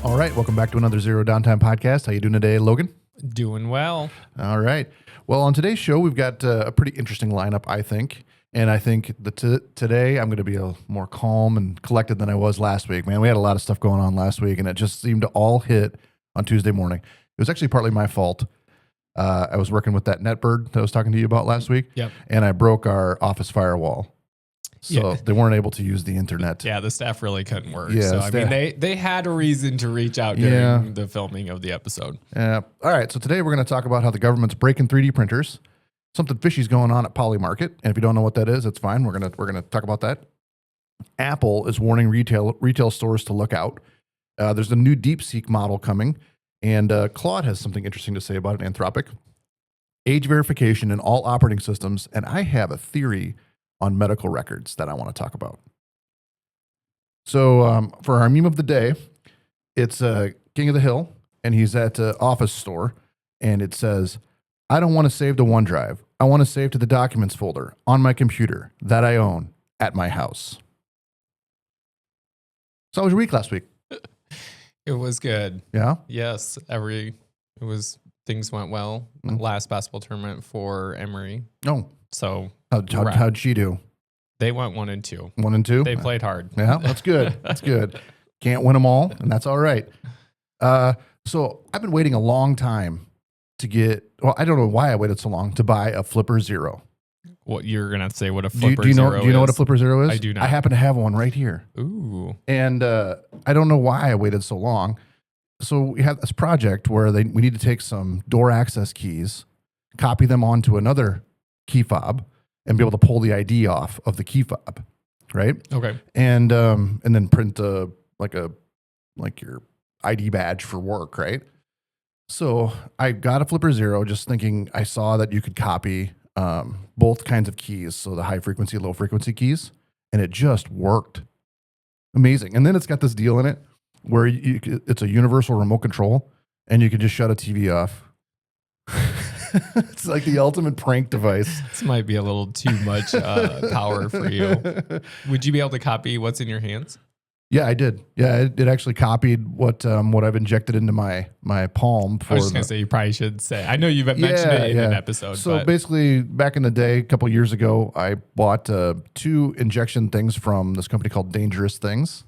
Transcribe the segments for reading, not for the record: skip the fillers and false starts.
All right, welcome back to another Zero Downtime podcast. How you doing today, Logan? Doing well. All right. Well, on today's show, we've got a pretty interesting lineup, I think. And I think that today I'm going to be a more calm and collected than I was last week. Man, we had a lot of stuff going on last week, and it just seemed to all hit on Tuesday morning. It was actually partly my fault. I was working with that NetBird that I was talking to you about last week, and I broke our office firewall. So they weren't able to use the internet. Yeah, the staff really couldn't work. Yeah, so, I mean, they had a reason to reach out during the filming of the episode. Yeah. All right, so today we're going to talk about how the government's breaking 3D printers. Something fishy's going on at Polymarket, and if you don't know what that is, it's fine. We're gonna talk about that. Apple is warning retail stores to look out. There's a new DeepSeek model coming, and Claude has something interesting to say about it. Anthropic, age verification in all operating systems, and I have a theory on medical records that I want to talk about. So for our meme of the day, it's King of the Hill, and he's at an office store, and it says, "I don't want to save to OneDrive. I want to save to the documents folder on my computer that I own at my house." So how was your week last week? It was good. Yeah? Yes. Things went well. Last basketball tournament for Emory. Oh. So how'd she do? They went 1 and 2. 1 and 2? They played hard. Yeah, that's good. That's good. Can't win them all, and that's all right. So I've been waiting a long time to get, well, I don't know why I waited so long to buy a Flipper Zero. What you're going to say what a Flipper do you know, Zero is? Do you know what a Flipper Zero is? I do not. I happen to have one right here. Ooh. And I don't know why I waited so long. So we have this project where we need to take some door access keys, copy them onto another key fob, and be able to pull the ID off of the key fob, right? Okay. And then print like your ID badge for work, right? So I got a Flipper Zero just thinking, I saw that you could copy both kinds of keys, so the high frequency, low frequency keys, and it just worked. Amazing. And then it's got this deal in it where it's a universal remote control, and you can just shut a TV off. It's like the ultimate prank device. This might be a little too much power for you. Would you be able to copy what's in your hands? Yeah, I did. Yeah, it actually copied what I've injected into my palm. I was just going to say, you probably should say. I know you've mentioned it in an episode. So basically, back in the day, a couple of years ago, I bought 2 injection things from this company called Dangerous Things.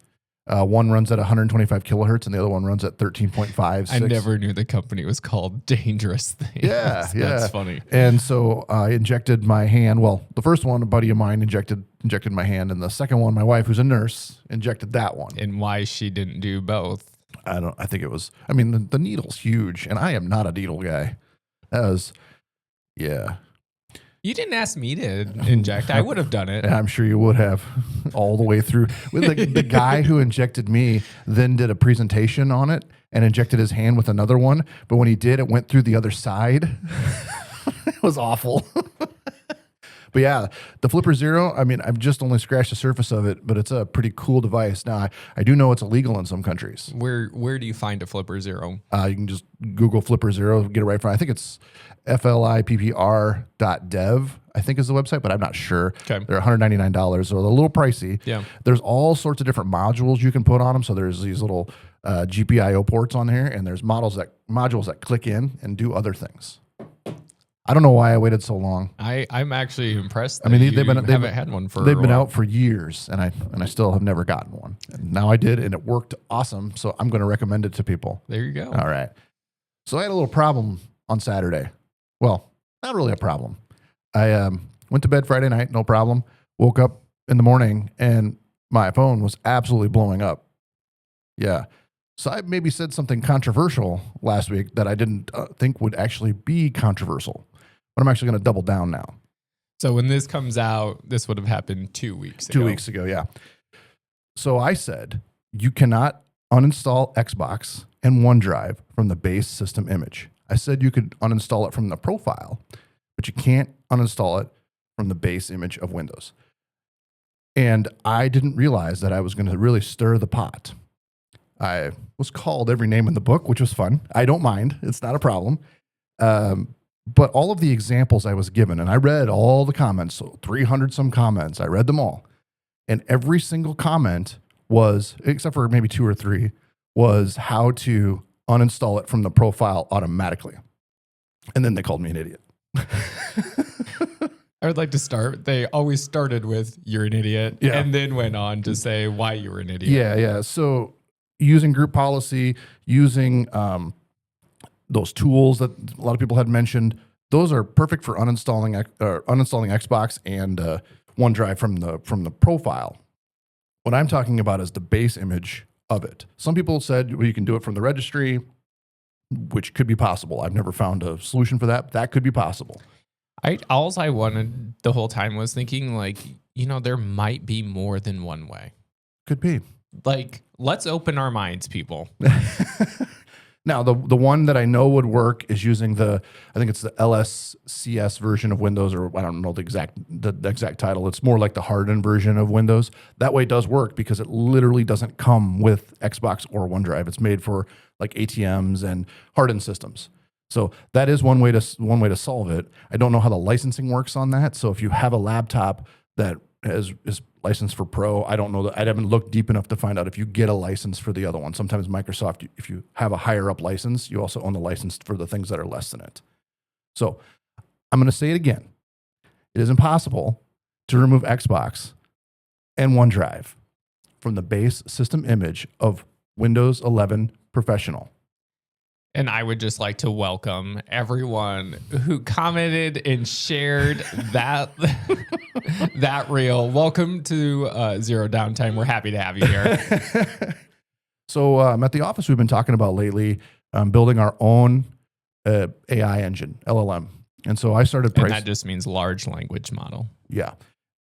One runs at 125 kilohertz, and the other one runs at 13.5. I never knew the company was called Dangerous Things. Yeah, That's funny. And so I injected my hand. Well, the first one, a buddy of mine injected my hand, and the second one, my wife, who's a nurse, injected that one. And why she didn't do both? I think it was, I mean, the needle's huge, and I am not a needle guy. That was, yeah. You didn't ask me to inject. I would have done it. I'm sure you would have all the way through. The guy who injected me then did a presentation on it and injected his hand with another one. But when he did, it went through the other side. It was awful. But yeah, the Flipper Zero, I mean, I've just only scratched the surface of it, but it's a pretty cool device. Now, I do know it's illegal in some countries. Where do you find a Flipper Zero? You can just Google Flipper Zero, get it right from, I think it's flippr.dev, I think is the website, but I'm not sure. Okay. They're $199, so they're a little pricey. Yeah. There's all sorts of different modules you can put on them. So there's these little GPIO ports on here, and there's modules that click in and do other things. I don't know why I waited so long. I'm actually impressed. I mean, they've haven't had one for. They've been out for years, and I still have never gotten one. And now I did, and it worked awesome. So I'm going to recommend it to people. There you go. All right. So I had a little problem on Saturday. Well, not really a problem. I went to bed Friday night, no problem. Woke up in the morning, and my phone was absolutely blowing up. Yeah. So I maybe said something controversial last week that I didn't think would actually be controversial. But I'm actually going to double down now. So when this comes out, this would have happened 2 weeks ago. 2 weeks ago, yeah. So I said, you cannot uninstall Xbox and OneDrive from the base system image. I said you could uninstall it from the profile, but you can't uninstall it from the base image of Windows. And I didn't realize that I was going to really stir the pot. I was called every name in the book, which was fun. I don't mind. It's not a problem. But all of the examples I was given, and I read all the comments, so 300 some comments, I read them all. And every single comment was, except for maybe 2 or 3, was how to uninstall it from the profile automatically. And then they called me an idiot. I would like to start. They always started with "you're an idiot," Yeah. and then went on to say why you were an idiot. Yeah. So using group policy, using those tools that a lot of people had mentioned, those are perfect for uninstalling Xbox and OneDrive from the profile. What I'm talking about is the base image of it. Some people said, well, you can do it from the registry, which could be possible. I've never found a solution for that. That could be possible. All I wanted the whole time was thinking, like, there might be more than one way. Could be. Like, let's open our minds, people. Now, the one that I know would work is using I think it's the LSCS version of Windows, or I don't know the exact title. It's more like the hardened version of Windows. That way it does work because it literally doesn't come with Xbox or OneDrive. It's made for like ATMs and hardened systems. So that is one way to solve it. I don't know how the licensing works on that. So if you have a laptop that is licensed for Pro, I don't know that. I haven't looked deep enough to find out if you get a license for the other one. Sometimes Microsoft, if you have a higher up license, you also own the license for the things that are less than it. So I'm going to say it again. It is impossible to remove Xbox and OneDrive from the base system image of Windows 11 Professional. And I would just like to welcome everyone who commented and shared that reel. Welcome to Zero Downtime. We're happy to have you here. So at the office, we've been talking about lately building our own AI engine, LLM. And so I started And that just means large language model. Yeah.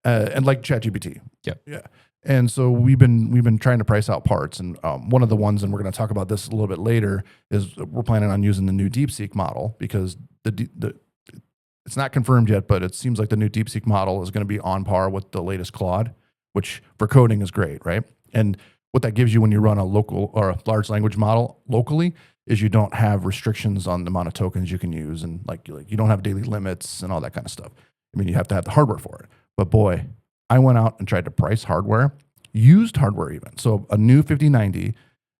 And like ChatGPT. Yep. Yeah. And so we've been trying to price out parts, and one of the ones, and we're going to talk about this a little bit later, is we're planning on using the new DeepSeek model because it's not confirmed yet, but it seems like the new DeepSeek model is going to be on par with the latest Claude, which for coding is great, right? And what that gives you when you run a local or a large language model locally is you don't have restrictions on the amount of tokens you can use, and like you don't have daily limits and all that kind of stuff. I mean, you have to have the hardware for it, but boy, I went out and tried to price hardware, used hardware even. So a new 5090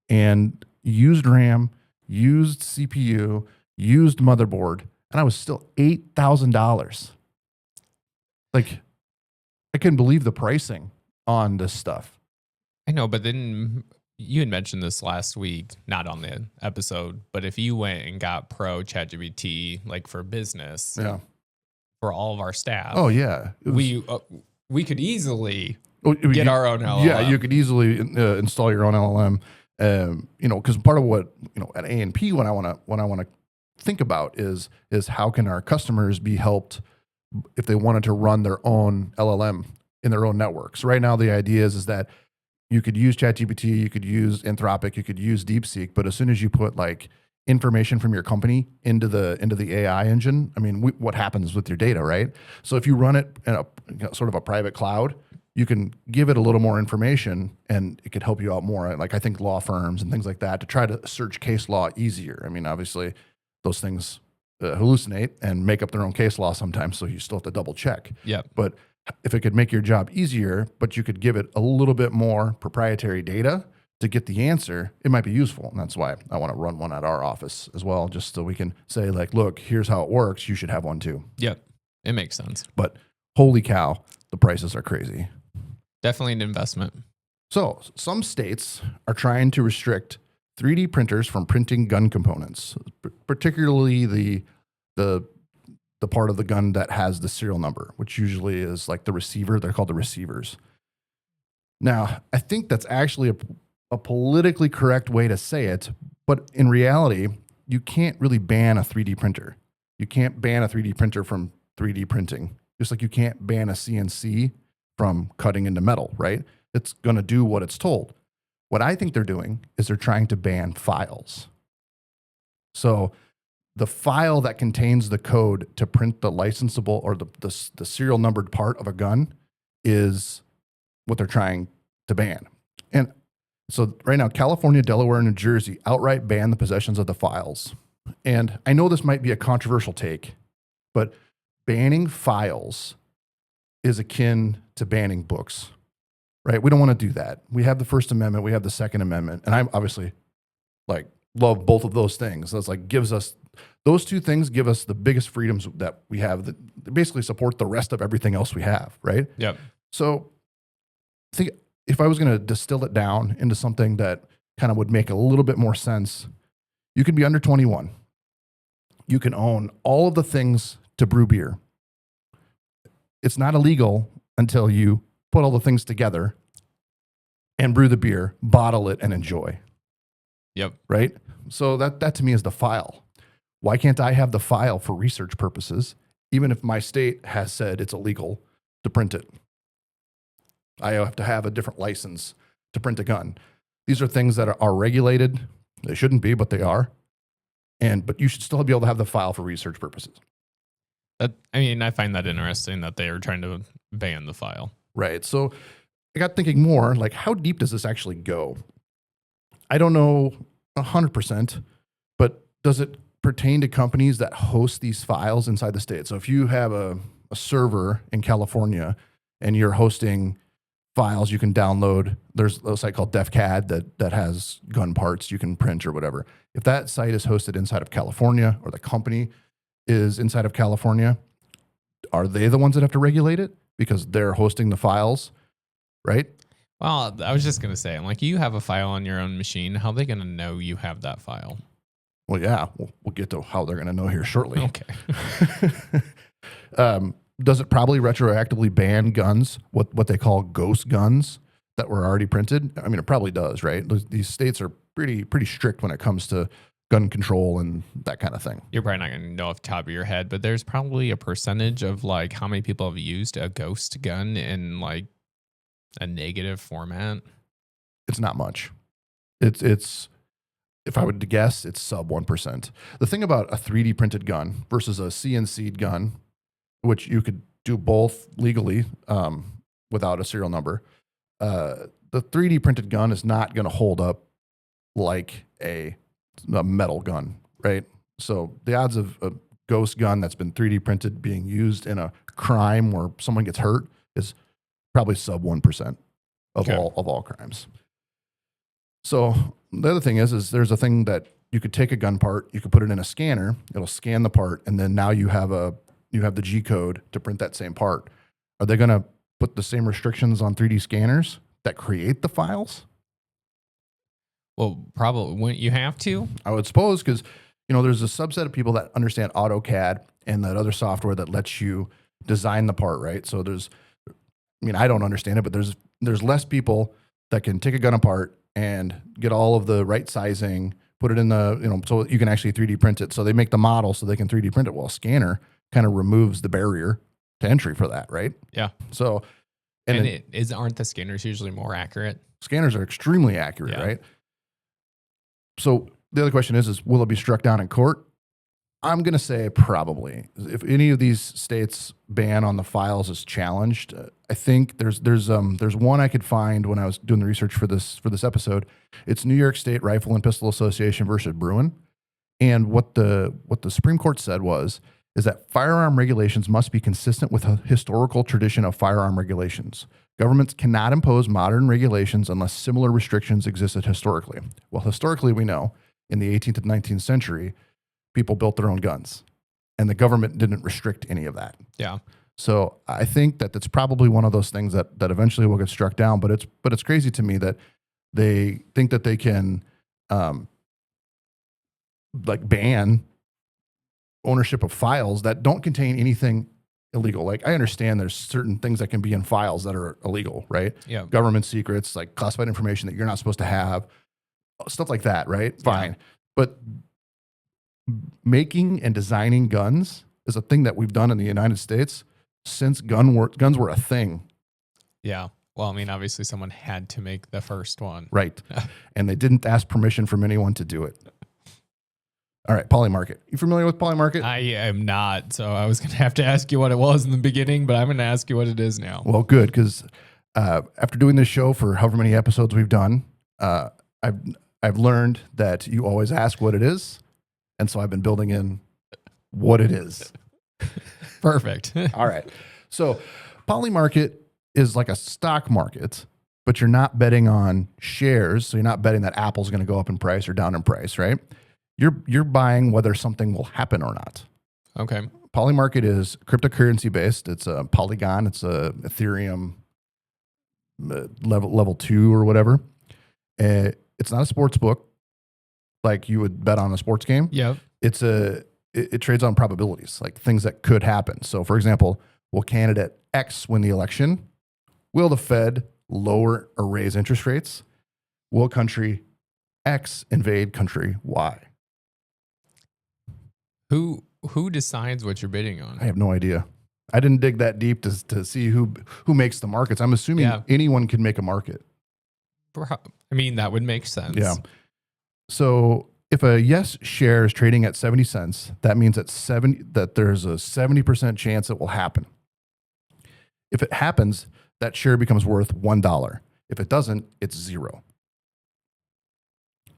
and used RAM, used CPU, used motherboard, and I was still $8,000. Like, I couldn't believe the pricing on this stuff. I know, but then you had mentioned this last week, not on the episode, but if you went and got Pro ChatGPT, like for business, for all of our staff. Oh, yeah. We could easily get our own LLM. Yeah, you could easily install your own LLM. Because part of what at A&P what I want to think about is how can our customers be helped if they wanted to run their own LLM in their own networks. Right now, the idea is that you could use ChatGPT, you could use Anthropic, you could use DeepSeek, but as soon as you put like information from your company into the AI engine, I mean, what happens with your data, right? So if you run it in a sort of a private cloud, you can give it a little more information and it could help you out more. Like I think law firms and things like that to try to search case law easier. I mean, obviously those things hallucinate and make up their own case law sometimes, so you still have to double check. Yeah. But if it could make your job easier, but you could give it a little bit more proprietary data to get the answer, it might be useful. And that's why I want to run one at our office as well, just so we can say like, look, here's how it works. You should have one too. Yep. It makes sense. But holy cow, the prices are crazy. Definitely an investment. So some states are trying to restrict 3D printers from printing gun components, particularly the part of the gun that has the serial number, which usually is like the receiver. They're called the receivers. Now, I think that's actually a politically correct way to say it, but in reality, you can't really ban a 3D printer. You can't ban a 3D printer from 3D printing, just like you can't ban a CNC from cutting into metal, right? It's going to do what it's told. What I think they're doing is they're trying to ban files. So the file that contains the code to print the licensable or the serial numbered part of a gun is what they're trying to ban. And so right now, California, Delaware, and New Jersey outright ban the possessions of the files. And I know this might be a controversial take, but banning files is akin to banning books, right? We don't want to do that. We have the First Amendment, we have the Second Amendment, and I'm obviously like love both of those things. That's like those two things give us the biggest freedoms that we have that basically support the rest of everything else we have, right? Yep. So I think if I was going to distill it down into something that kind of would make a little bit more sense, you can be under 21. You can own all of the things to brew beer. It's not illegal until you put all the things together and brew the beer, bottle it, and enjoy. Yep. Right? So that to me is the file. Why can't I have the file for research purposes, even if my state has said it's illegal to print it? I have to have a different license to print a gun. These are things that are regulated. They shouldn't be, but they are. But you should still be able to have the file for research purposes. I find that interesting that they are trying to ban the file. Right. So I got thinking more, like, how deep does this actually go? I don't know 100%, but does it pertain to companies that host these files inside the state? So if you have a server in California and you're hosting files you can download, there's a site called DefCAD that has gun parts you can print or whatever. If that site is hosted inside of California or the company is inside of California, are they the ones that have to regulate it because they're hosting the files, right? Well, I was just going to say, I'm like, you have a file on your own machine. How are they going to know you have that file? Well, yeah, we'll get to how they're going to know here shortly. Okay. Does it probably retroactively ban guns, what they call ghost guns that were already printed? I mean, it probably does, right? These states are pretty strict when it comes to gun control and that kind of thing. You're probably not going to know off the top of your head, but there's probably a percentage of like how many people have used a ghost gun in like a negative format. It's not much. It's if I would to guess, it's sub 1%. The thing about a 3D printed gun versus a CNC'd gun, which you could do both legally without a serial number, the 3D printed gun is not going to hold up like a metal gun, right? So the odds of a ghost gun that's been 3D printed being used in a crime where someone gets hurt is probably sub 1% of all crimes. So the other thing is there's a thing that you could take a gun part, you could put it in a scanner, it'll scan the part, and then now you have the G code to print that same part. Are they going to put the same restrictions on 3D scanners that create the files? Well, probably wouldn't you have to? I would suppose, because there's a subset of people that understand AutoCAD and that other software that lets you design the part, right? So I don't understand it, but there's less people that can take a gun apart and get all of the right sizing, put it in the, so you can actually 3D print it. So they make the model so they can 3D print it. Well, a scanner kind of removes the barrier to entry for that, right? Yeah. So, aren't the scanners usually more accurate? Scanners are extremely accurate, Yeah. right? So the other question is will it be struck down in court? I'm going to say probably. If any of these states' ban on the files is challenged, I think there's one I could find when I was doing the research for this episode. It's New York State Rifle and Pistol Association versus Bruin, and what the Supreme Court said is that firearm regulations must be consistent with a historical tradition of firearm regulations. Governments cannot impose modern regulations unless similar restrictions existed historically. Well, historically, we know in the 18th and 19th century, people built their own guns, and the government didn't restrict any of that. Yeah. So I think that that's probably one of those things that eventually will get struck down. But it's crazy to me that they think that they can ban ownership of files that don't contain anything illegal. Like, I understand there's certain things that can be in files that are illegal, right? Yeah. Government secrets, like classified information that you're not supposed to have, stuff like that, right? Fine. Yeah. But making and designing guns is a thing that we've done in the United States since guns were a thing. Yeah. Well, obviously someone had to make the first one. Right. And they didn't ask permission from anyone to do it. All right, Polymarket. You familiar with Polymarket? I am not. So I was going to have to ask you what it was in the beginning, but I'm going to ask you what it is now. Well, good, because after doing this show for however many episodes we've done, I've learned that you always ask what it is. And so I've been building in what it is. Perfect. All right. So Polymarket is like a stock market, but you're not betting on shares. So you're not betting that Apple's going to go up in price or down in price, right? You're buying whether something will happen or not. Okay. Polymarket is cryptocurrency based. It's a Polygon. It's a Ethereum level 2 or whatever. It's not a sports book like you would bet on a sports game. Yep. It trades on probabilities, like things that could happen. So, for example, will candidate X win the election? Will the Fed lower or raise interest rates? Will country X invade country Y? Who decides what you're bidding on? I have no idea. I didn't dig that deep to see who makes the markets. I'm assuming anyone can make a market. I mean, that would make sense. Yeah. So if a yes share is trading at 70 cents, that means that there's a 70% chance it will happen. If it happens, that share becomes worth $1. If it doesn't, it's zero.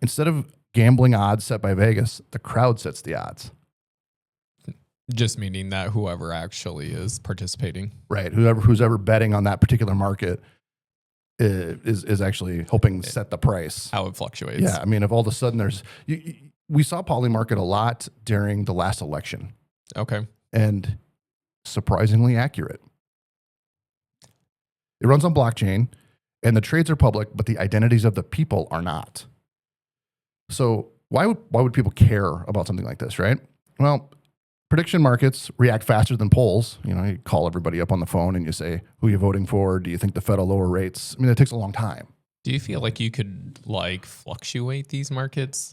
Instead of gambling odds set by Vegas, the crowd sets the odds. Just meaning that whoever actually is participating. Right. Who's ever betting on that particular market is actually helping set the price. How it fluctuates. Yeah. I mean, if all of a sudden we saw Polymarket a lot during the last election. Okay. And surprisingly accurate. It runs on blockchain and the trades are public, but the identities of the people are not. So why would people care about something like this, right? Well, prediction markets react faster than polls. You call everybody up on the phone and you say, who are you voting for? Do you think the Fed will lower rates? I mean, it takes a long time. Do you feel like you could fluctuate these markets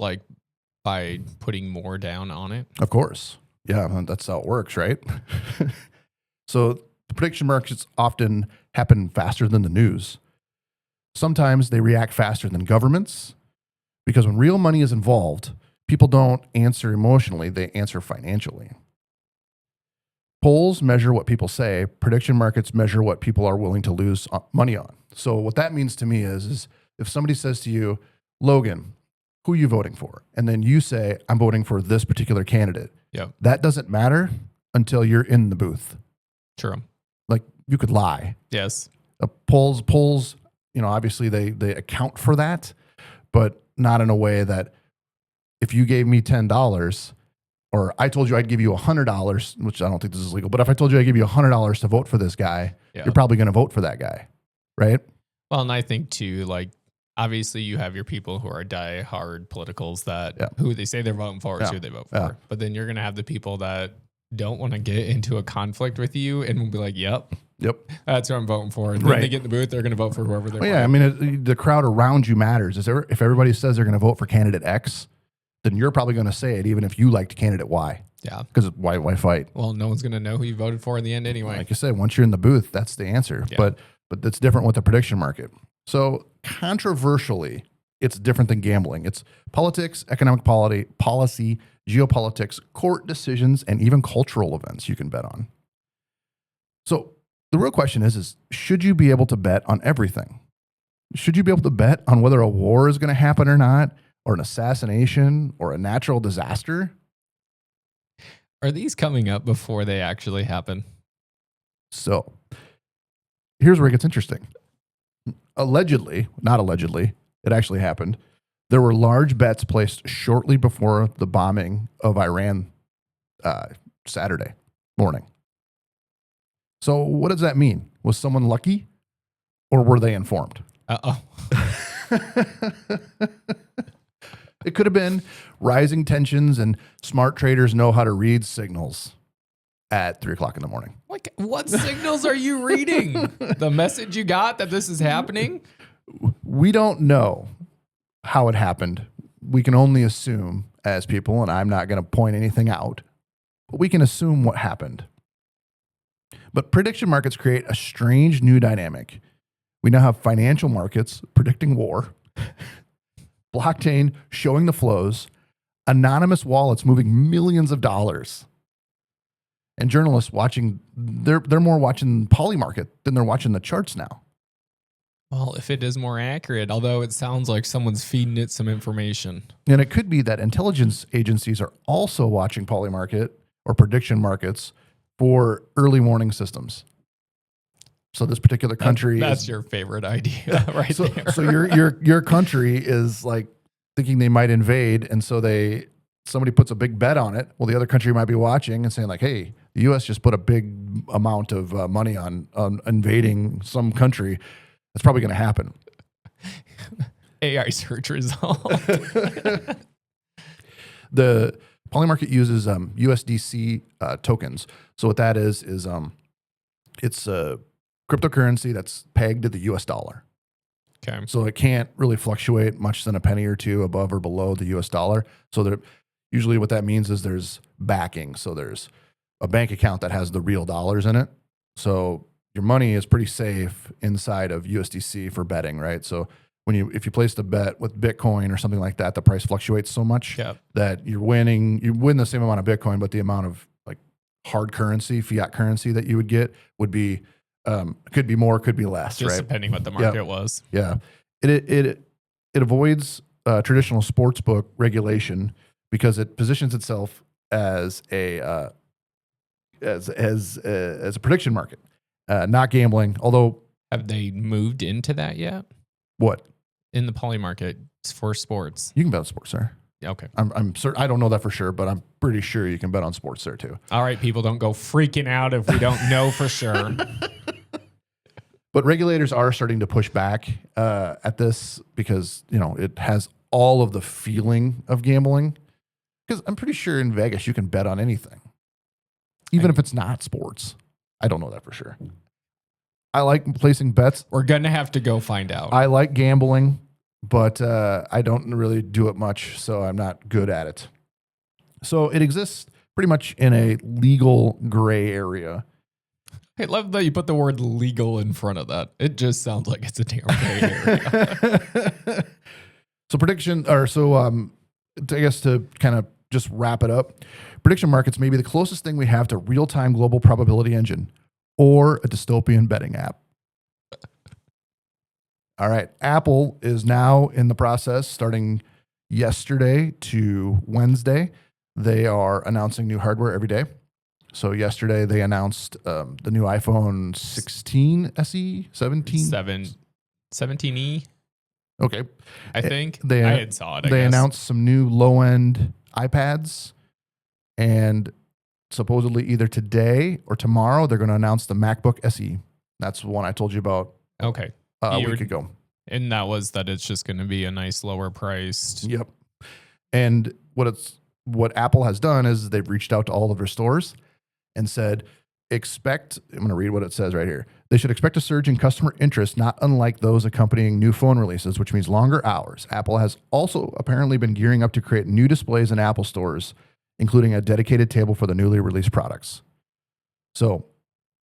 by putting more down on it? Of course. Yeah, that's how it works, right? So the prediction markets often happen faster than the news. Sometimes they react faster than governments because when real money is involved, people don't answer emotionally, they answer financially. Polls measure what people say. Prediction markets measure what people are willing to lose money on. So what that means to me is if somebody says to you, Logan, who are you voting for? And then you say, I'm voting for this particular candidate. Yeah. That doesn't matter until you're in the booth. True. Like you could lie. Yes. Polls, obviously they account for that, but not in a way that if you gave me $10 or I told you I'd give you $100, which I don't think this is legal, but if I told you I'd give you $100 to vote for this guy, you're probably going to vote for that guy, right? Well, and I think too, obviously you have your people who are die-hard politicals that who they say they're voting for is who they vote for. Yeah. But then you're going to have the people that don't want to get into a conflict with you and will be like, yep, that's who I'm voting for. And then they get in the booth, they're going to vote for whoever they want. Yeah, I mean, the crowd around you matters. If everybody says they're going to vote for candidate X, then you're probably going to say it even if you liked candidate Y. Yeah. Because why fight? Well, no one's going to know who you voted for in the end anyway. Like you said, once you're in the booth, that's the answer. Yeah. But that's different with the prediction market. So controversially, it's different than gambling. It's politics, economic policy, geopolitics, court decisions, and even cultural events you can bet on. So the real question is should you be able to bet on everything? Should you be able to bet on whether a war is going to happen or not, or an assassination, or a natural disaster? Are these coming up before they actually happen? So here's where it gets interesting. Not allegedly, it actually happened. There were large bets placed shortly before the bombing of Iran Saturday morning. So what does that mean? Was someone lucky or were they informed? Uh-oh. It could have been rising tensions and smart traders know how to read signals at 3:00 in the morning. Like, what signals are you reading? The message you got that this is happening? We don't know how it happened. We can only assume as people, and I'm not going to point anything out, but we can assume what happened. But prediction markets create a strange new dynamic. We now have financial markets predicting war, blockchain showing the flows, anonymous wallets moving millions of dollars, and journalists watching. They're more watching Polymarket than they're watching the charts now. Well, if it is more accurate, although it sounds like someone's feeding it some information. And it could be that intelligence agencies are also watching Polymarket or prediction markets for early warning systems. So this particular country That's is your favorite idea right so, there. so your country is like thinking they might invade, and so somebody puts a big bet on it. Well, the other country might be watching and saying like, "Hey, the U.S. just put a big amount of money on invading some country. That's probably going to happen." AI search result. The Polymarket uses USDC tokens. So what that is it's a cryptocurrency that's pegged to the US dollar. Okay. So it can't really fluctuate much than a penny or two above or below the US dollar. So usually what that means is there's backing. So there's a bank account that has the real dollars in it. So your money is pretty safe inside of USDC for betting, right? So if you place the bet with Bitcoin or something like that, the price fluctuates so much that you win the same amount of Bitcoin, but the amount of like hard currency, fiat currency that you would get would be could be more, could be less, Just right? depending what the market was. Yeah, it avoids traditional sportsbook regulation because it positions itself as a prediction market, not gambling. Although, Have they moved into that yet? what? In the Polymarket for sports. You can bet on sports there. Okay. I'm certain. I don't know that for sure, but I'm pretty sure you can bet on sports there too. All right, people, don't go freaking out if we don't know for sure. But regulators are starting to push back at this because it has all of the feeling of gambling. Because I'm pretty sure in Vegas you can bet on anything, even if it's not sports. I don't know that for sure. I like placing bets. We're going to have to go find out. I like gambling, but I don't really do it much, so I'm not good at it. So it exists pretty much in a legal gray area. I love that you put the word legal in front of that. It just sounds like it's a damn gray area. I guess to kind of just wrap it up, prediction markets may be the closest thing we have to real-time global probability engine or a dystopian betting app. All right. Apple is now in the process, starting yesterday to Wednesday. They are announcing new hardware every day. So yesterday they announced the new iPhone 16 SE, 17? 17E, Okay. I think. They I had saw it, I They guess. announced some new low-end iPads, and supposedly either today or tomorrow they're going to announce the MacBook SE. That's the one I told you about Okay. a week ago. And that was that it's just going to be a nice lower priced. Yep. And what Apple has done is they've reached out to all of their stores and said, I'm going to read what it says right here. They should expect a surge in customer interest, not unlike those accompanying new phone releases, which means longer hours. Apple has also apparently been gearing up to create new displays in Apple stores, including a dedicated table for the newly released products. So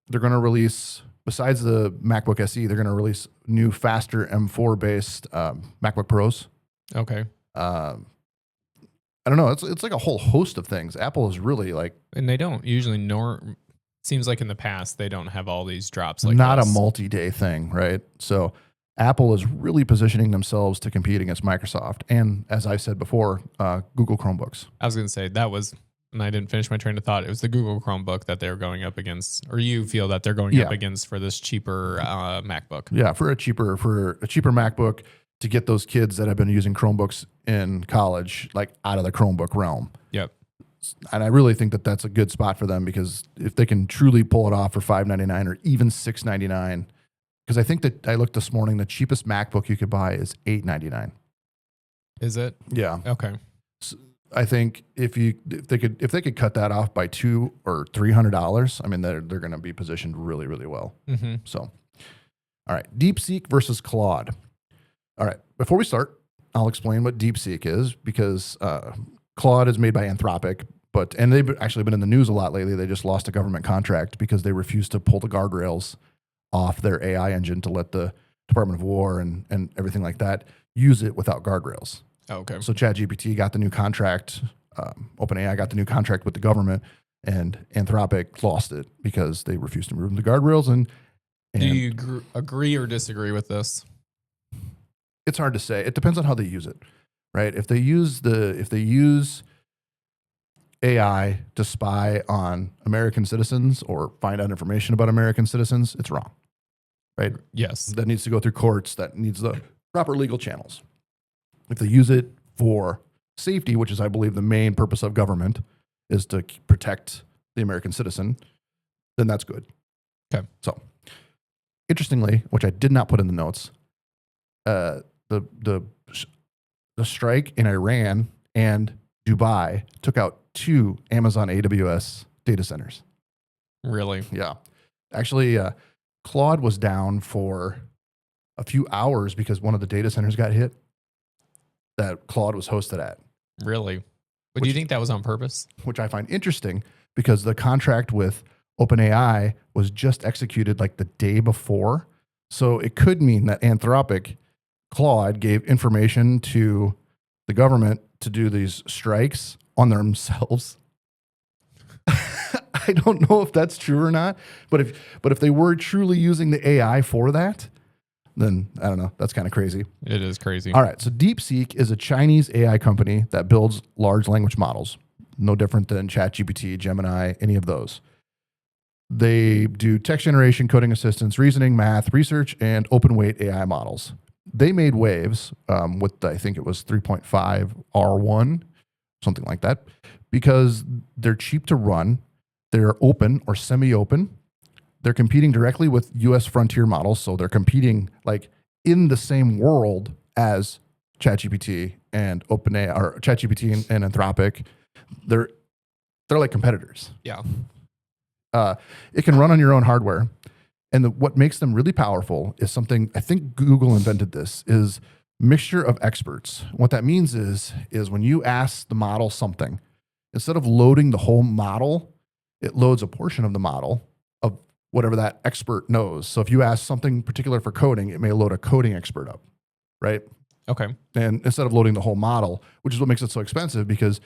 they're going to release, besides the MacBook SE, they're going to release new, faster M4-based MacBook Pros. Okay. I don't know. It's like a whole host of things. Apple is really like... And they don't usually seems like in the past they don't have all these drops like not this. A multi-day thing, right? So Apple is really positioning themselves to compete against Microsoft and, as I said before, Google Chromebooks. I was going to say that was, and I didn't finish my train of thought. It was the Google Chromebook that they're going up against, or you feel that they're going up against for this cheaper MacBook. Yeah, for a cheaper MacBook to get those kids that have been using Chromebooks in college like out of the Chromebook realm. Yep. And I really think that that's a good spot for them because if they can truly pull it off for $599 or even $699, because I think that I looked this morning, the cheapest MacBook you could buy is $899. Is it? Yeah. Okay. So I think if they could cut that off by $200 or $300, I mean they're going to be positioned really, really well. Mm-hmm. So, all right, DeepSeek versus Claude. All right, before we start, I'll explain what DeepSeek is because Claude is made by Anthropic, and they've actually been in the news a lot lately. They just lost a government contract because they refused to pull the guardrails off their AI engine to let the Department of War and everything like that use it without guardrails. Okay. So ChatGPT got the new contract, OpenAI got the new contract with the government, and Anthropic lost it because they refused to remove the guardrails. And do you agree or disagree with this? It's hard to say. It depends on how they use it, right? If they use AI to spy on American citizens or find out information about American citizens, it's wrong. right? Yes. That needs to go through courts, that needs the proper legal channels. If they use it for safety, which is, I believe, the main purpose of government, is to protect the American citizen, then that's good. Okay. So, interestingly, which I did not put in the notes, the strike in Iran and Dubai took out 2 Amazon AWS data centers. Really? Yeah. Actually, Claude was down for a few hours because one of the data centers got hit that Claude was hosted at. Really? But do you think that was on purpose? Which I find interesting because the contract with OpenAI was just executed like the day before. So it could mean that Anthropic, Claude, gave information to the government to do these strikes on themselves. I don't know if that's true or not, but if they were truly using the AI for that, then I don't know. That's kind of crazy. It is crazy. All right. So DeepSeek is a Chinese AI company that builds large language models, no different than ChatGPT, Gemini, any of those. They do text generation, coding assistance, reasoning, math, research, and open weight AI models. They made waves with, I think it was 3.5 R1, something like that, because they're cheap to run. They're open or semi-open. They're competing directly with US frontier models. So they're competing like in the same world as ChatGPT and OpenAI, or ChatGPT and Anthropic. They're like competitors. Yeah. It can run on your own hardware. And what makes them really powerful is something, I think Google invented this, is mixture of experts. What that means is when you ask the model something, instead of loading the whole model, it loads a portion of the model of whatever that expert knows. So if you ask something particular for coding, it may load a coding expert up, right? Okay. And instead of loading the whole model, which is what makes it so expensive, because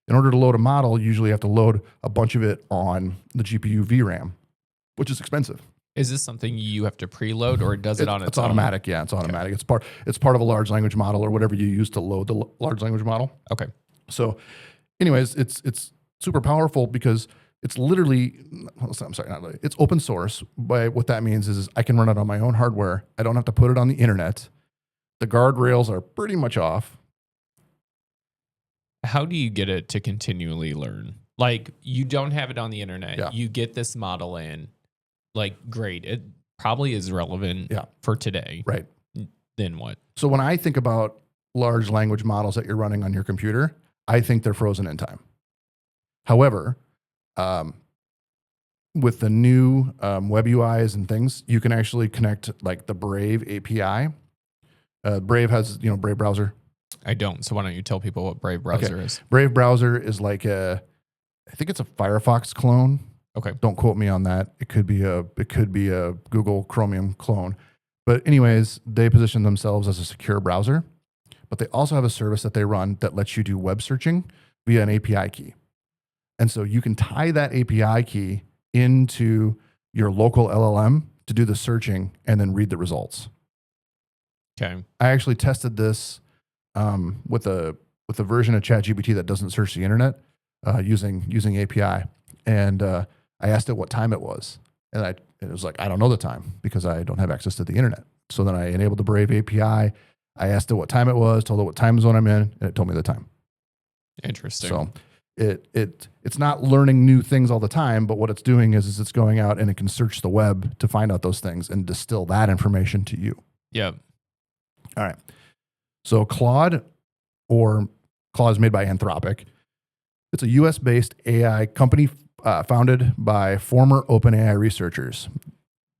in order to load a model, you usually have to load a bunch of it on the GPU VRAM, which is expensive. Is this something you have to preload, or does it on its It's own? automatic. Yeah, it's automatic. Okay. It's part of a large language model or whatever you use to load the large language model. Okay. So anyways, it's super powerful because it's literally, I'm sorry, not literally, it's open source. But what that means is I can run it on my own hardware. I don't have to put it on the internet. The guardrails are pretty much off. How do you get it to continually learn? Like, you don't have it on the internet. Yeah. You get this model in. Like, great. It probably is relevant for today. Right. Then what? So when I think about large language models that you're running on your computer, I think they're frozen in time. However, with the new web UIs and things, you can actually connect like the Brave API. Brave has, Brave browser. I don't. So why don't you tell people what Brave browser is? Brave browser is like I think it's a Firefox clone. Okay. Don't quote me on that. It could be a Google Chromium clone. But anyways, they position themselves as a secure browser, but they also have a service that they run that lets you do web searching via an API key. And so you can tie that API key into your local LLM to do the searching and then read the results. Okay. I actually tested this with a version of ChatGPT that doesn't search the internet using API. And I asked it what time it was. And it was like, I don't know the time because I don't have access to the internet. So then I enabled the Brave API. I asked it what time it was, told it what time zone I'm in, and it told me the time. Interesting. So it's not learning new things all the time, but what it's doing is it's going out and it can search the web to find out those things and distill that information to you. Yep. All right. So Claude is made by Anthropic. It's a US-based AI company founded by former OpenAI researchers.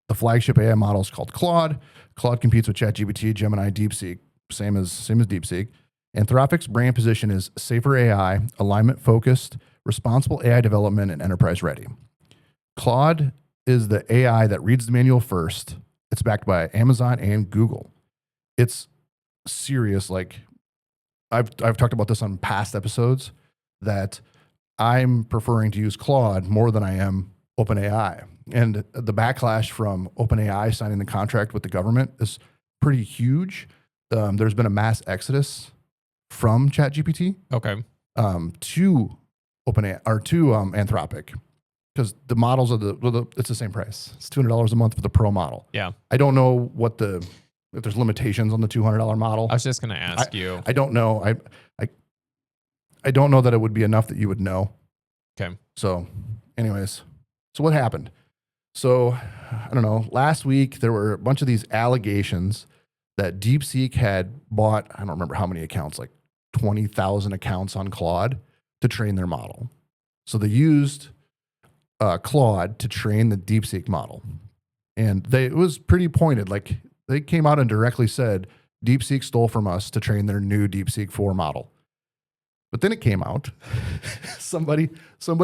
The flagship AI model is called Claude. Claude competes with ChatGPT, Gemini, DeepSeek, same as DeepSeek. Anthropic's brand position is safer AI, alignment-focused, responsible AI development, and enterprise-ready. Claude is the AI that reads the manual first. It's backed by Amazon and Google. It's serious. Like I've talked about this on past episodes that I'm preferring to use Claude more than I am OpenAI. And the backlash from OpenAI signing the contract with the government is pretty huge. There's been a mass exodus from ChatGPT Okay. to OpenAI or to Anthropic. because the models are it's the same price. It's $200 a month for the Pro model. Yeah. I don't know if there's limitations on the $200 model. I was just going to ask you. I don't know. I don't know that it would be enough that you would know. Okay. So, anyways, so what happened? So, I don't know. Last week there were a bunch of these allegations that DeepSeek had bought, I don't remember how many accounts, like 20,000 accounts on Claude to train their model. So they used Claude to train the DeepSeek model. And it was pretty pointed. Like they came out and directly said, DeepSeek stole from us to train their new DeepSeek 4 model. But then it came out, somebody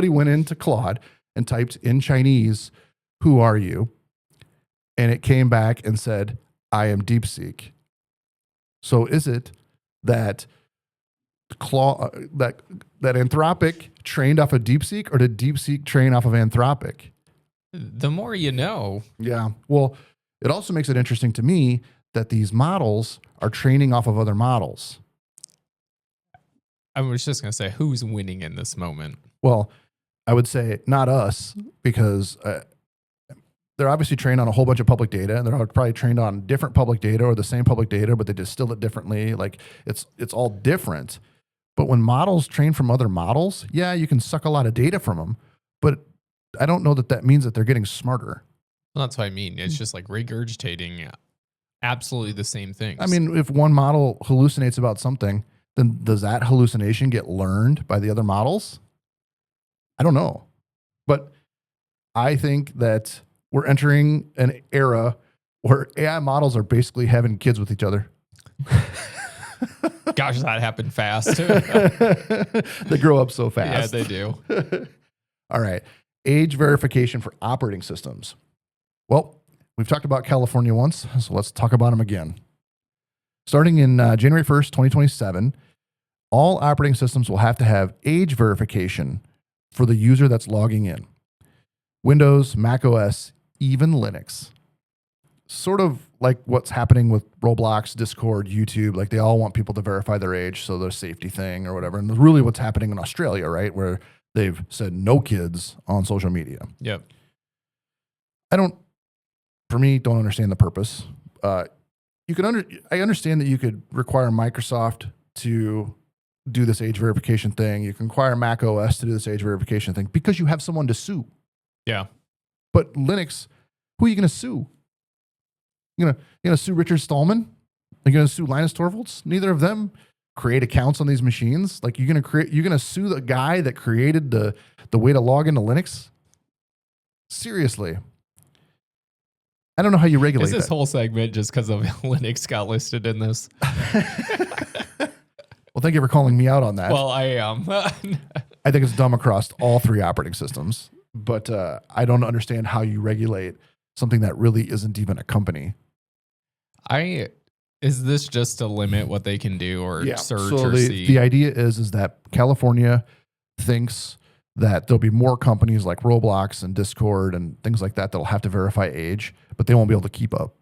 went into Claude and typed in Chinese, "Who are you?" And it came back and said, "I am DeepSeek." So is it that that Anthropic trained off of DeepSeek, or did DeepSeek train off of Anthropic? The more you know. Yeah. Well, it also makes it interesting to me that these models are training off of other models. I was just going to say, who's winning in this moment? Well, I would say not us, because they're obviously trained on a whole bunch of public data, and they're probably trained on different public data or the same public data, but they distill it differently. Like it's all different. But when models train from other models, yeah, you can suck a lot of data from them, but I don't know that means that they're getting smarter. Well, that's what I mean. It's just like regurgitating absolutely the same things. I mean, if one model hallucinates about something, then does that hallucination get learned by the other models? I don't know. But I think that we're entering an era where AI models are basically having kids with each other. Gosh, that happened fast. They grow up so fast. Yeah, they do. All right. Age verification for operating systems. Well, we've talked about California once, so let's talk about them again. Starting in January 1st, 2027, all operating systems will have to have age verification for the user that's logging in. Windows, Mac OS, even Linux. Sort of like what's happening with Roblox, Discord, YouTube. Like they all want people to verify their age, so there's a safety thing or whatever. And really what's happening in Australia, right? Where they've said no kids on social media. Yep. I don't understand the purpose. I understand that you could require Microsoft to do this age verification thing. You can require Mac OS to do this age verification thing because you have someone to sue. Yeah. But Linux, who are you going to sue? You're going to sue Richard Stallman? Are you going to sue Linus Torvalds? Neither of them create accounts on these machines. Like you're going to sue the guy that created the way to log into Linux? Seriously. I don't know how you regulate Is this whole segment just because of Linux got listed in this? Well, thank you for calling me out on that. Well, I am. I think it's dumb across all three operating systems, but I don't understand how you regulate something that really isn't even a company. Is this just to limit what they can do or search so or see? The idea is that California thinks that there'll be more companies like Roblox and Discord and things like that that'll have to verify age, but they won't be able to keep up.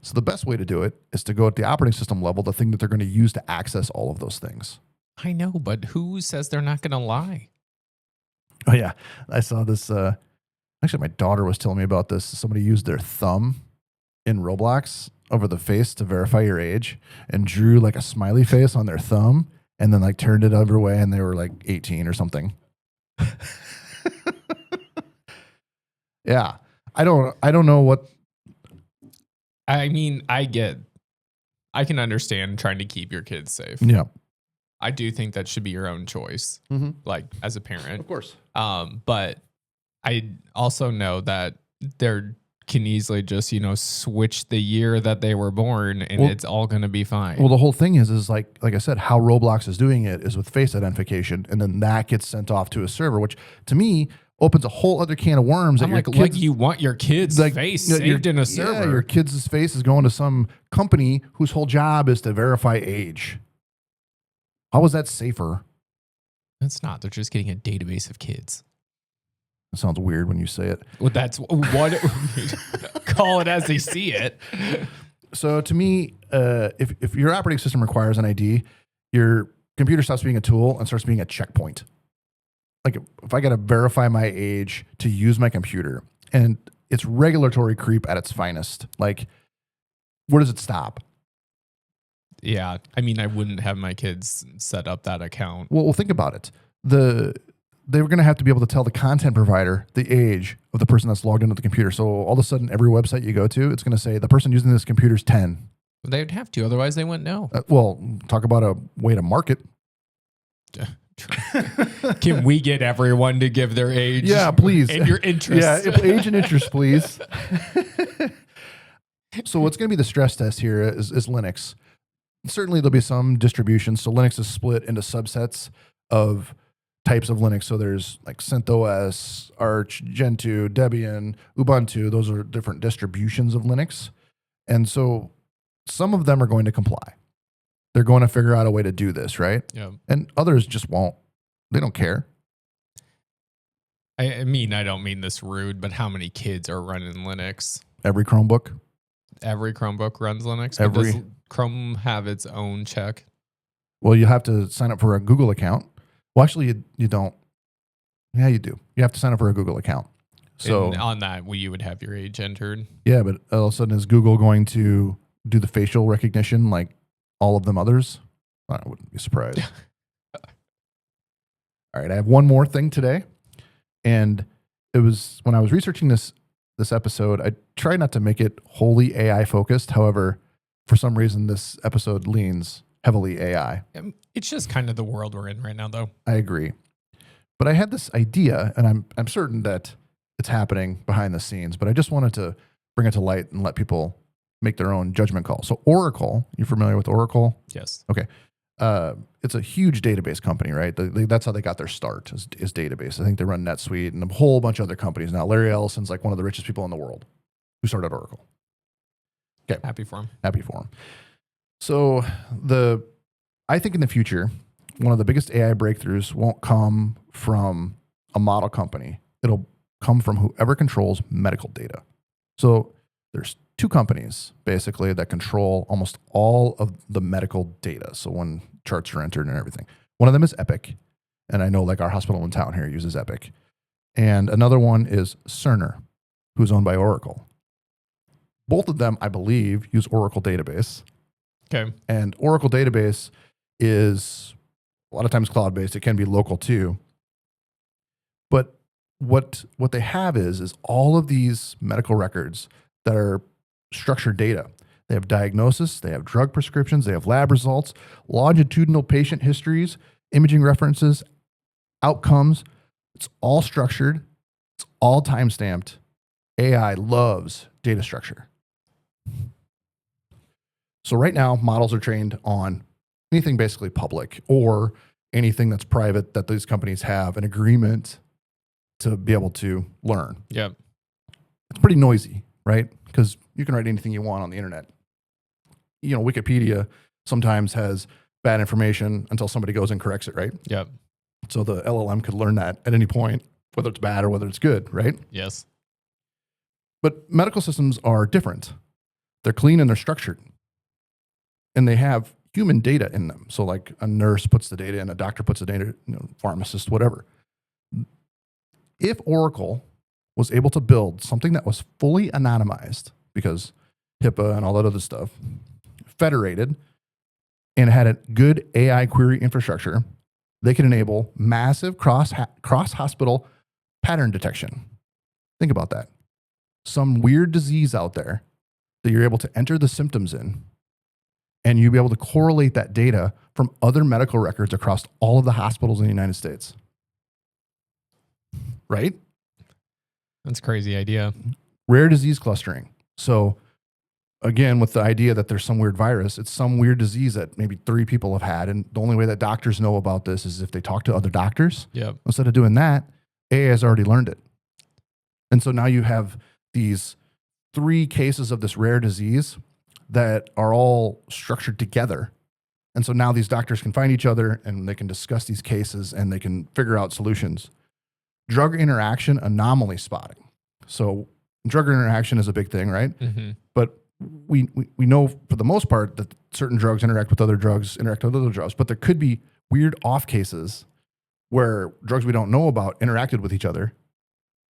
So the best way to do it is to go at the operating system level, the thing that they're going to use to access all of those things. I know, but who says they're not going to lie? Oh yeah, I saw this. Actually, my daughter was telling me about this. Somebody used their thumb in Roblox over the face to verify your age and drew like a smiley face on their thumb and then like turned it every way, and they were like 18 or something. Yeah. I don't know what. I mean, I can understand trying to keep your kids safe. Yeah. I do think that should be your own choice, like as a parent. Of course. But I also know that there can easily just, switch the year that they were born and it's all going to be fine. Well, the whole thing is like I said, how Roblox is doing it is with face identification, and then that gets sent off to a server, which to me opens a whole other can of worms. I'm like you want your kid's face saved in a server. Yeah, your kid's face is going to some company whose whole job is to verify age. How is that safer? It's not. They're just getting a database of kids. It sounds weird when you say it. Well, that's what call it as they see it. So to me, if your operating system requires an ID, your computer stops being a tool and starts being a checkpoint. like if I got to verify my age to use my computer, and it's regulatory creep at its finest. Like, where does it stop? Yeah. I mean, I wouldn't have my kids set up that account. Well, think about it. They were going to have to be able to tell the content provider the age of the person that's logged into the computer. So all of a sudden, every website you go to, it's going to say the person using this computer is 10. They would have to, otherwise they wouldn't know. Well, talk about a way to market. Can we get everyone to give their age? Yeah, please. And your interest. Yeah, age and interest, please. So what's going to be the stress test here is Linux. Certainly there'll be some distributions. So Linux is split into subsets of types of Linux. So there's like CentOS, Arch, Gentoo, Debian, Ubuntu. Those are different distributions of Linux. And so some of them are going to comply. They're going to figure out a way to do this, right? Yeah. And others just won't. They don't care. I mean, I don't mean this rude, but how many kids are running Linux? Every Chromebook. Every Chromebook runs Linux. But Every. does Chrome have its own check? Well, you have to sign up for a Google account. Well, actually, you don't. Yeah, you do. You have to sign up for a Google account. So And on that, you would have your age entered. yeah, but all of a sudden, is Google going to do the facial recognition like all of them others? I wouldn't be surprised. All right, I have one more thing today, and it was when I was researching this episode. I tried not to make it wholly AI focused. However, for some reason, this episode leans heavily AI. It's just kind of the world we're in right now, though. I agree, but I had this idea, and I'm certain that it's happening behind the scenes. But I just wanted to bring it to light and let people make their own judgment call. So Oracle, you familiar with Oracle? Yes. Okay. It's a huge database company, right? That's how they got their start is database. I think they run NetSuite and a whole bunch of other companies. Now, Larry Ellison's like one of the richest people in the world who started Oracle. Okay. Happy for him. Happy for him. So I think in the future, one of the biggest AI breakthroughs won't come from a model company. It'll come from whoever controls medical data. So there's two companies basically that control almost all of the medical data. So when charts are entered and everything, one of them is Epic. And I know like our hospital in town here uses Epic. And another one is Cerner, who's owned by Oracle. Both of them, I believe, use Oracle database. Okay. And Oracle database is a lot of times cloud-based. It can be local too. But what they have is all of these medical records that are structured data. They have diagnosis, they have drug prescriptions, they have lab results, longitudinal patient histories, imaging references, outcomes. It's all structured. It's all time-stamped. AI loves data structure. So right now, models are trained on anything basically public or anything that's private that these companies have an agreement to be able to learn. Yeah. It's pretty noisy, right? Because you can write anything you want on the internet. You know, Wikipedia sometimes has bad information until somebody goes and corrects it, right? Yep. So the LLM could learn that at any point, whether it's bad or whether it's good, right? Yes. But medical systems are different. They're clean and they're structured. And they have human data in them. So like a nurse puts the data in, a doctor puts the data, pharmacist, whatever. If Oracle was able to build something that was fully anonymized, because HIPAA and all that other stuff, federated, and had a good AI query infrastructure, they could enable massive cross-hospital pattern detection. Think about that. Some weird disease out there that you're able to enter the symptoms in, and you'll be able to correlate that data from other medical records across all of the hospitals in the United States. Right? That's a crazy idea. Rare disease clustering. So again, with the idea that there's some weird virus, it's some weird disease that maybe 3 people have had. And the only way that doctors know about this is if they talk to other doctors. Yep. Instead of doing that, AI has already learned it. And so now you have these 3 cases of this rare disease that are all structured together. And so now these doctors can find each other and they can discuss these cases and they can figure out solutions. Drug interaction anomaly spotting. So drug interaction is a big thing, right? Mm-hmm. But we know for the most part that certain drugs interact with other drugs, but there could be weird off cases where drugs we don't know about interacted with each other.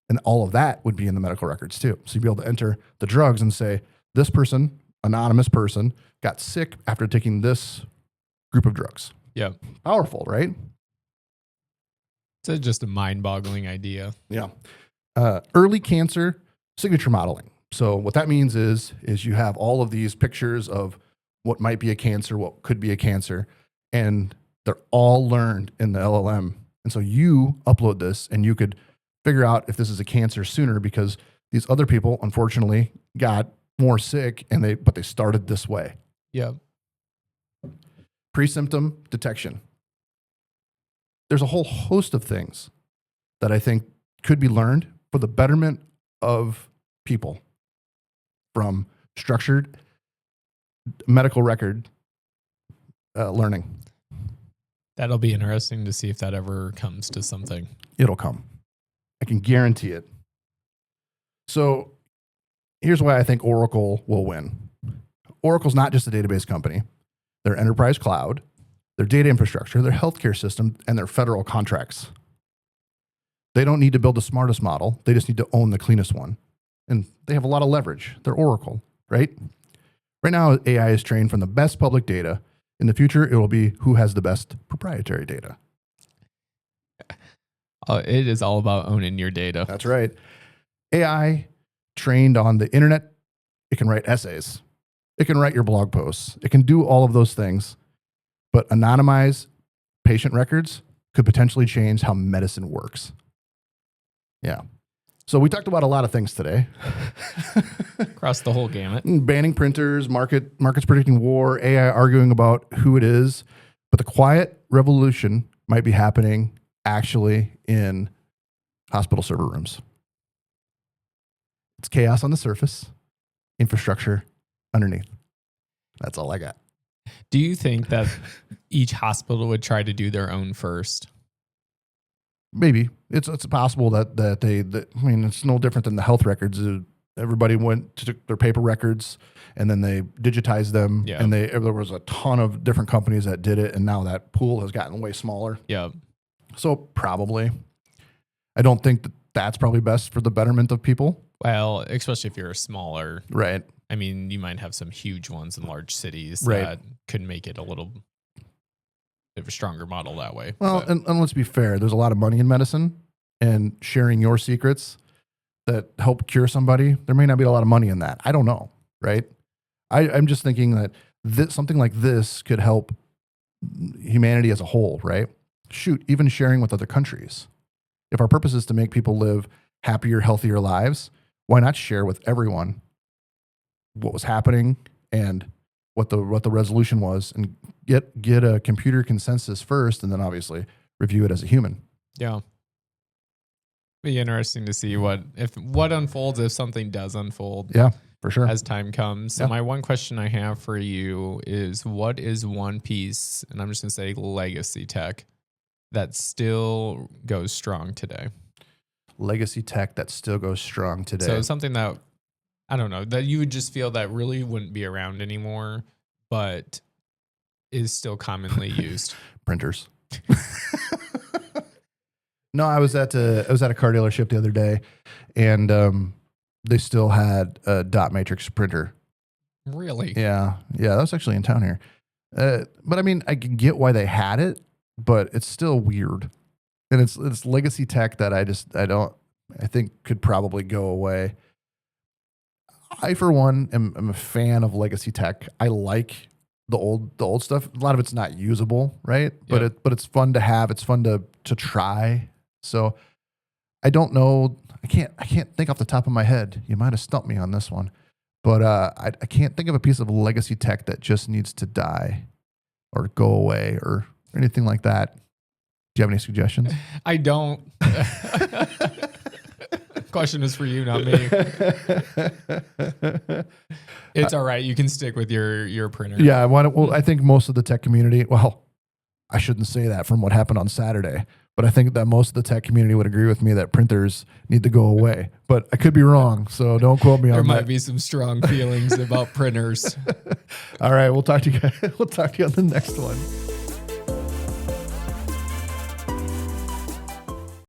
And all of that would be in the medical records too. So you'd be able to enter the drugs and say, this person, anonymous person, got sick after taking this group of drugs. Yeah. Powerful, right? It's just a mind-boggling idea. Yeah. Early cancer signature modeling. So what that means is you have all of these pictures of what might be a cancer, what could be a cancer, and they're all learned in the LLM. And so you upload this and you could figure out if this is a cancer sooner because these other people, unfortunately, got more sick but they started this way. Yeah. Pre-symptom detection. There's a whole host of things that I think could be learned for the betterment of people, from structured medical record learning. That'll be interesting to see if that ever comes to something. It'll come. I can guarantee it. So here's why I think Oracle will win. Oracle's not just a database company. They're enterprise cloud, their data infrastructure, their healthcare system, and their federal contracts. They don't need to build the smartest model. They just need to own the cleanest one. And they have a lot of leverage. They're Oracle, right? Right now, AI is trained from the best public data. In the future, it will be who has the best proprietary data. It is all about owning your data. That's right. AI trained on the internet, it can write essays. It can write your blog posts. It can do all of those things. But anonymize patient records could potentially change how medicine works. Yeah. So we talked about a lot of things today. Across the whole gamut. Banning printers, markets predicting war, AI arguing about who it is. But the quiet revolution might be happening actually in hospital server rooms. It's chaos on the surface, infrastructure underneath. That's all I got. Do you think that each hospital would try to do their own first? Maybe it's possible that I mean, it's no different than the health records. Everybody took their paper records and then they digitized them. Yeah. And there was a ton of different companies that did it, and now that pool has gotten way smaller. Yeah. So probably, I don't think that's probably best for the betterment of people. Well, especially if you're a smaller, Right. I mean, you might have some huge ones in large cities Right. that could make it a little bit of a stronger model that way. Well, and let's be fair. There's a lot of money in medicine, and sharing your secrets that help cure somebody, there may not be a lot of money in that. I don't know, right? I'm just thinking that something like this could help humanity as a whole, right? Shoot, even sharing with other countries. If our purpose is to make people live happier, healthier lives, why not share with everyone what was happening and what the resolution was, and get a computer consensus first, and then obviously review it as a human. Yeah. Be interesting to see what unfolds if something does unfold. Yeah, for sure. As time comes. So Yeah. my one question I have for you is, what is one piece, and I'm just going to say legacy tech, that still goes strong today? Legacy tech that still goes strong today. So something that, I don't know, that you would just feel that really wouldn't be around anymore, but is still commonly used. Printers. No, I was at a car dealership the other day, and they still had a dot matrix printer. Really? Yeah, that was actually in town here. But I mean, I can get why they had it, but it's still weird, and it's legacy tech that I think could probably go away. I, for one, am a fan of legacy tech. I like the old stuff. A lot of it's not usable, right? Yep. But it's fun to have. It's fun to try. So I don't know. I can't think off the top of my head. You might have stumped me on this one, but I can't think of a piece of legacy tech that just needs to die or go away or anything like that. Do you have any suggestions? I don't. Question is for you, not me. It's all right. You can stick with your printer. Yeah. Well, I think most of the tech community, well, I shouldn't say that from what happened on Saturday, but I think that most of the tech community would agree with me that printers need to go away. But I could be wrong, so don't quote me on that. There might be some strong feelings about printers. All right. We'll talk to you guys. We'll talk to you on the next one.